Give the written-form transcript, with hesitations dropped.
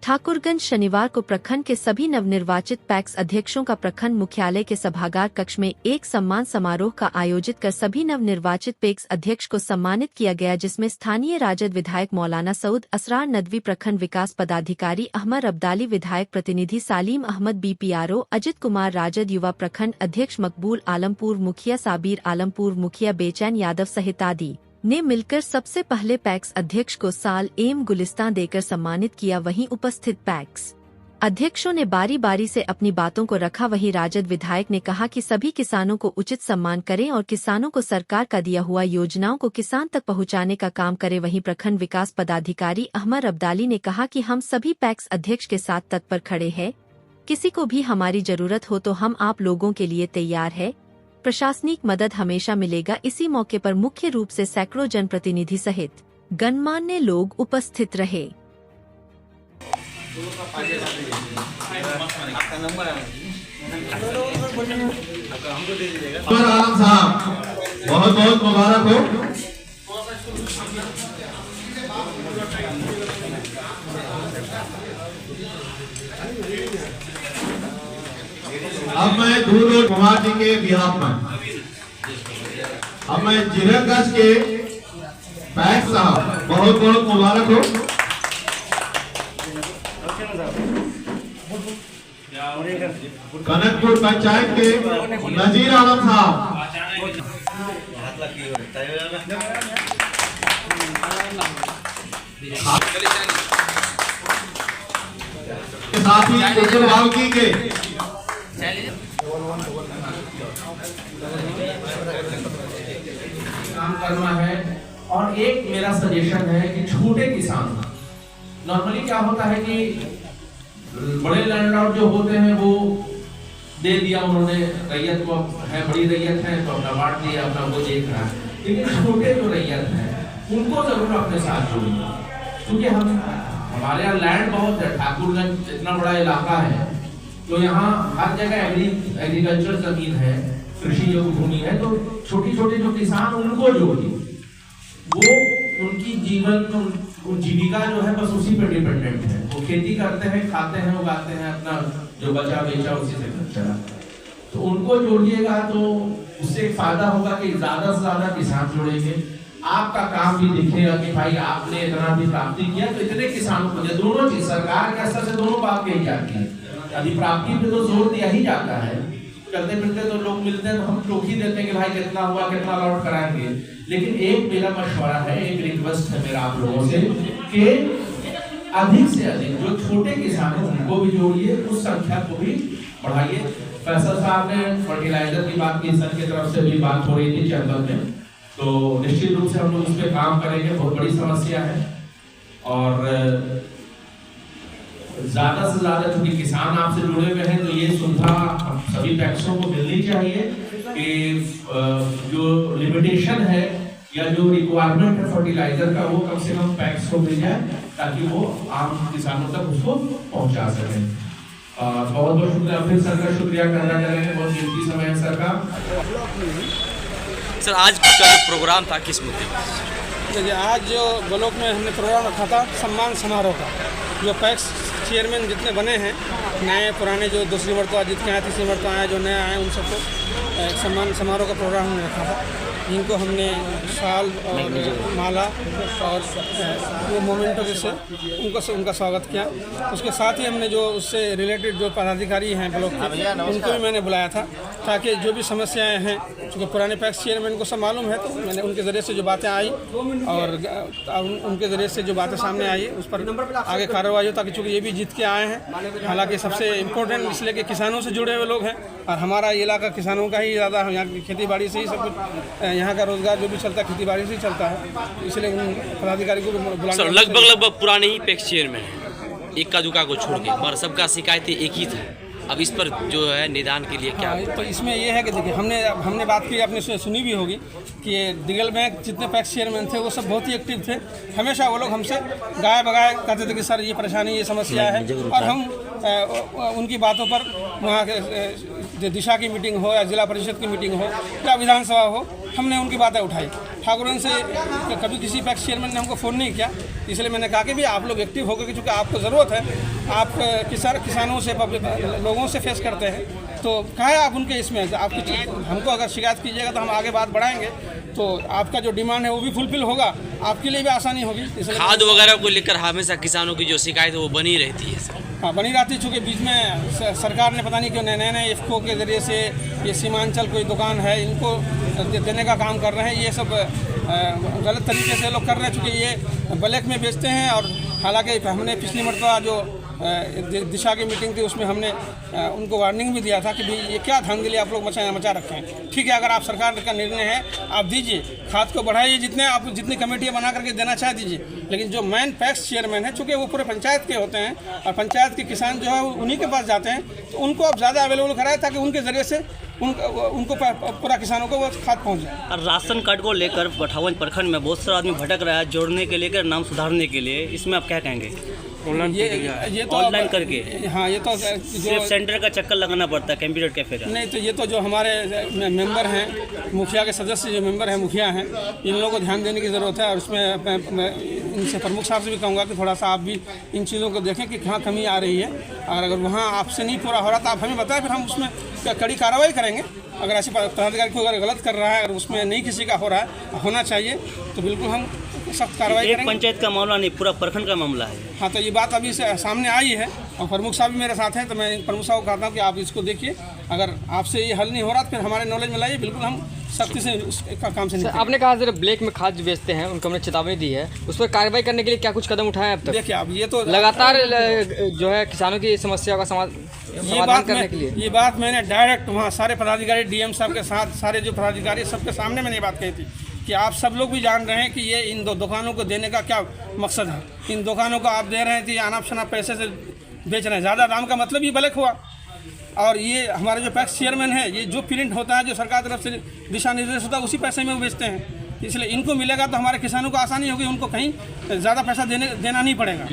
ठाकुरगंज शनिवार को प्रखंड के सभी नवनिर्वाचित पैक्स अध्यक्षों का प्रखंड मुख्यालय के सभागार कक्ष में एक सम्मान समारोह का आयोजित कर सभी नवनिर्वाचित पैक्स अध्यक्ष को सम्मानित किया गया, जिसमें स्थानीय राजद विधायक मौलाना सऊद असरार नदवी, प्रखंड विकास पदाधिकारी अहमद अब्दाली, विधायक प्रतिनिधि सालीम अहमद, BPRO अजित कुमार, राजद युवा प्रखंड अध्यक्ष मकबूल आलम, पूर्व मुखिया साबिर आलम, पूर्व मुखिया बेचैन यादव सहित आदि ने मिलकर सबसे पहले पैक्स अध्यक्ष को साल एम गुलिस्तान देकर सम्मानित किया। वहीं उपस्थित पैक्स अध्यक्षों ने बारी बारी से अपनी बातों को रखा। वहीं राजद विधायक ने कहा कि सभी किसानों को उचित सम्मान करें और किसानों को सरकार का दिया हुआ योजनाओं को किसान तक पहुंचाने का काम करें। वहीं प्रखंड विकास पदाधिकारी अहमद अब्दाली ने कहा कि हम सभी पैक्स अध्यक्ष के साथ तत्पर खड़े हैं, किसी को भी हमारी जरूरत हो तो हम आप लोगों के लिए तैयार है, प्रशासनिक मदद हमेशा मिलेगा। इसी मौके पर मुख्य रूप से सैकड़ों जनप्रतिनिधि सहित गणमान्य लोग उपस्थित रहे। आलम साहब बहुत बहुत मुबारक हो। अब मैं दूर कुमार जी के बिहाफ में अब मैं जीरकगंज के पैक्स साहब बहुत बहुत मुबारक हो। कनकपुर पंचायत के नजीर आलम साहब के साथ ही उज्जवल भावकी के काम करना है। और एक मेरा सजेशन है कि छोटे किसान, नॉर्मली क्या होता है कि बड़े लैंडलॉर्ड जो होते हैं वो दे दिया उन्होंने, रैयत को है, बड़ी रैयत है तो अपना बांट दिया, अपना वो देख रहा है। लेकिन छोटे जो रैयत है उनको जरूर अपने साथ जोड़िए, क्योंकि हमारे यहाँ लैंड बहुत है। ठाकुरगंज इतना बड़ा इलाका है तो यहाँ हर जगह एग्रीकल्चर जमीन है, कृषि योग्य भूमि है। तो छोटी छोटी जो किसान उनको जोड़िए, वो उनकी जीवन जीविका जो है बस उसी पे डिपेंडेंट है। वो खेती करते हैं, खाते हैं, उगाते हैं, अपना जो बचा बेचा उसी से चला। तो उनको जोड़िएगा तो उससे एक फायदा होगा कि ज्यादा से ज्यादा किसान जुड़ेंगे। आपका काम भी दिखेगा कि भाई आपने इतना भी प्राप्ति किया, तो इतने किसानों को दोनों चीज सरकार के स्तर से दोनों बात कही जाती है। अधिप्राप्ति पे तो जोर दिया ही जाता है। चलते फिरते तो लोग मिलते हैं तो हम टोक ही देते हैं कि भाई कितना हुआ, कितना अलॉट कराएंगे। लेकिन एक मेरा मशवरा है, एक रिक्वेस्ट है मेरा आप लोगों से कि अधिक से अधिक जो छोटे किसान हैं उनको भी जोड़िए, उस संख्या को भी बढ़ाइए। फैसल साहब ने फर्टिलाइजर की बात की, सर की तरफ से भी बात हो रही थी चंदन में, तो निश्चित रूप से हम लोग उस पर काम करेंगे। बहुत बड़ी समस्या है और ज्यादा से ज्यादा चूंकि किसान आपसे जुड़े हुए हैं तो ये सुविधा सभी पैक्सों को मिलनी चाहिए कि जो लिमिटेशन है या जो रिक्वायरमेंट है फर्टिलाइजर का वो कम से कम पैक्स को मिल जाए, ताकि वो आम किसानों तक उसको पहुंचा सकें। बहुत बहुत शुक्रिया, फिर सर का शुक्रिया करना चाहेंगे, बहुत कीमती समय है सर का। सर आज का जो प्रोग्राम था किस मुद्दे पर? देखिए, आज जो ब्लॉक में हमने प्रोग्राम रखा था सम्मान समारोह का, जो पैक्स चेयरमैन जितने बने हैं, नए पुराने, जो दूसरी मरतबा जीत के आए, तीसरी मरतबा आए, जो नए आए, उन सबको एक सम्मान समारोह का प्रोग्राम हमने रखा था, जिनको हमने शाल और माला और वो मोमेंटो से उनका स्वागत किया। उसके साथ ही हमने जो उससे रिलेटेड जो पदाधिकारी हैं ब्लॉक के, उनको भी मैंने बुलाया था, ताकि जो भी समस्याएं हैं, क्योंकि पुराने पैक्स चेयरमैन को सब मालूम है, तो मैंने उनके ज़रिए से जो बातें आई और उनके ज़रिए से जो बातें सामने आई उस पर आगे कार्रवाई हो, ताकि चूँकि ये भी जीत के आए हैं। हालांकि सबसे इम्पोर्टेंट इसलिए कि किसानों से जुड़े हुए लोग हैं और हमारा इलाका किसानों का ही ज़्यादा, यहाँ की खेती बाड़ी से ही सब कुछ, यहाँ का रोजगार जो भी चलता है खेती बाड़ी से ही चलता है, इसलिए उन पदाधिकारी को बुलाना। लगभग पुराने ही पैक्स चेयरमैन हैं, इक्का दुक्का को छोड़ के, और सबका शिकायतें एक ही था। अब इस पर जो है निदान के लिए क्या? तो इसमें ये है कि देखिए, हमने बात की, आपने सुनी भी होगी कि दिगल में जितने पैक्स चेयरमैन थे वो सब बहुत ही एक्टिव थे। हमेशा वो लोग हमसे गाय बगाए कहते थे कि सर ये परेशानी, ये समस्या है, और हम उनकी बातों पर वहाँ के दिशा की मीटिंग हो या जिला परिषद की मीटिंग हो या विधानसभा हो, हमने उनकी बातें उठाई। ठाकुरन से कभी किसी पैक्स चेयरमैन ने हमको फ़ोन नहीं किया, इसलिए मैंने कहा कि भी आप लोग एक्टिव होकर, चूँकि आपको ज़रूरत है, आप किसानों से लोगों से फेस करते हैं, तो कहा है आप उनके इसमें आप हमको अगर शिकायत कीजिएगा तो हम आगे बात बढ़ाएंगे, तो आपका जो डिमांड है वो भी फुलफिल होगा, आपके लिए भी आसानी होगी। खाद वगैरह को लेकर हमेशा किसानों की जो शिकायत है वो बनी रहती है। हाँ, बनी रहती, चूँकि बीच में सरकार ने पता नहीं क्यों नए इफ्को के ज़रिए से ये सीमांचल कोई दुकान है इनको देने का काम कर रहे हैं। ये सब गलत तरीके से लोग कर रहे हैं, चूँकि ये ब्लैक में बेचते हैं। और हालांकि हमने पिछली मरतबा जो दिशा की मीटिंग थी उसमें हमने उनको वार्निंग भी दिया था कि भाई ये क्या धांधली आप लोग मचा रखे हैं। ठीक है, अगर आप सरकार का निर्णय है आप दीजिए, खाद को बढ़ाइए, जितनी कमेटियाँ बना करके देना चाहे दीजिए, लेकिन जो मेन पैक्स चेयरमैन है, चूँकि वो पूरे पंचायत के होते हैं और पंचायत के किसान जो है उन्हीं के पास जाते हैं, तो उनको आप ज़्यादा अवेलेबल कराएं ताकि उनके ज़रिए से उनको पूरा किसानों को वो खाद पहुँच जाए। और राशन कार्ड को लेकर पठावन प्रखंड में बहुत सारा आदमी भटक रहा है, जोड़ने के लेकर नाम सुधारने के लिए, इसमें आप क्या कहेंगे? ये तो ऑनलाइन करके, हाँ, ये तो सिर्फ सेंटर का चक्कर लगाना पड़ता है, कंप्यूटर कैफे का नहीं। तो ये तो जो हमारे मेंबर हैं, मुखिया के सदस्य जो मेंबर हैं, मुखिया हैं, इन लोगों को ध्यान देने की ज़रूरत है। और इसमें मैं इनसे प्रमुख साहब से भी कहूँगा कि थोड़ा सा आप भी इन चीज़ों को देखें कि कहाँ कमी आ रही है, और अगर वहाँ आपसे नहीं पूरा हो रहा तो आप हमें बताएं, फिर हम उसमें कड़ी कार्रवाई करेंगे। अगर ऐसे पदाधिकारी को अगर गलत कर रहा है, अगर उसमें नहीं किसी का हो रहा है, होना चाहिए, तो बिल्कुल हम सख्त कार्रवाई करेंगे। एक पंचायत का मामला नहीं, पूरा प्रखंड का मामला है। हाँ, तो ये बात अभी से सामने आई है और प्रमुख साहब भी मेरे साथ हैं, तो मैं प्रमुख साहब को कहता हूँ कि आप इसको देखिए, अगर आपसे ये हल नहीं हो रहा तो फिर हमारे नॉलेज में लाइए, बिल्कुल हम सख्ती से उसका काम से नहीं। आपने कहा जरा ब्लैक में खाद बेचते हैं, उनको हमने चेतावनी दी है, उस पर कार्रवाई करने के लिए क्या कुछ कदम उठाए अब तक? देखिए, अब ये तो लगातार जो है किसानों की समस्या का समाधान करने के लिए ये बात मैंने डायरेक्ट वहाँ सारे पदाधिकारी डीएम साहब के साथ, सारे जो पदाधिकारी सबके सामने मैंने ये बात कही थी कि आप सब लोग भी जान रहे हैं कि ये इन दुकानों को देने का क्या मकसद है। इन दुकानों को आप दे रहे हैं कि अनाप शनाप पैसे से बेच रहे हैं, ज़्यादा दाम का मतलब ये ब्लैक हुआ। और ये हमारे जो पैक्स चेयरमैन है, ये जो प्रिंट होता है, जो सरकार तरफ से दिशा निर्देश होता है, उसी पैसे में वो बेचते हैं। इसलिए इनको मिलेगा तो हमारे किसानों को आसानी होगी, उनको कहीं ज़्यादा पैसा देना नहीं पड़ेगा।